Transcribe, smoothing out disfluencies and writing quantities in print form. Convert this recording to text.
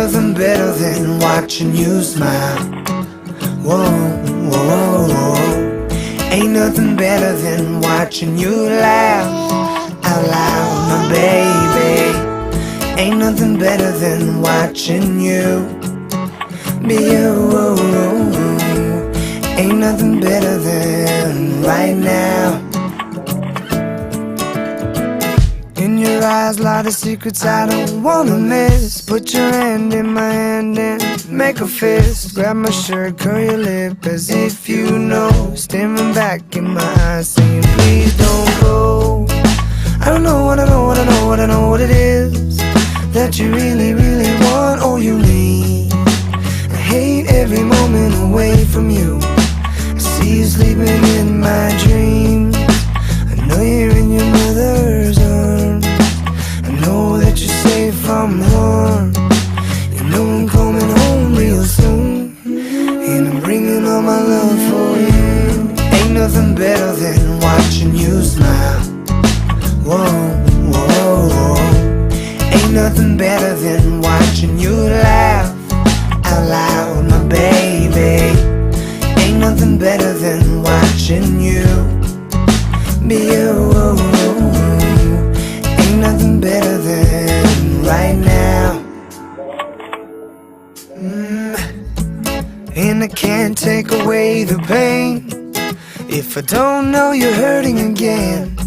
nothing better than watching you smile. Whoa, whoa, whoa. Ain't nothing better than watching you laugh out loud, my baby. Ain't nothing better than watching you be you. Ain't nothing better than right now. In your eyes lie the secrets I don't wanna miss. Put your hand in my hand and make a fist. Grab my shirt, curl your lip as if you know. Staring back in my eyes saying please don't go. I don't know what I know, what I know, what I know what it is that you really, really want or you need. I hate every moment away from you. I see you sleeping in my dreams. I know you're in your mother's arms. I know that you're safe from harm. You know I'm coming home real soon, and I'm bringing all my love for you. Ain't nothing better than watching you smile. Whoa, whoa, whoa. Ain't nothing better than watching you laugh out loud, my baby. Ain't nothing better than watching you be you. Ain't nothing better than right now. And I can't take away the pain if I don't know you're hurting again.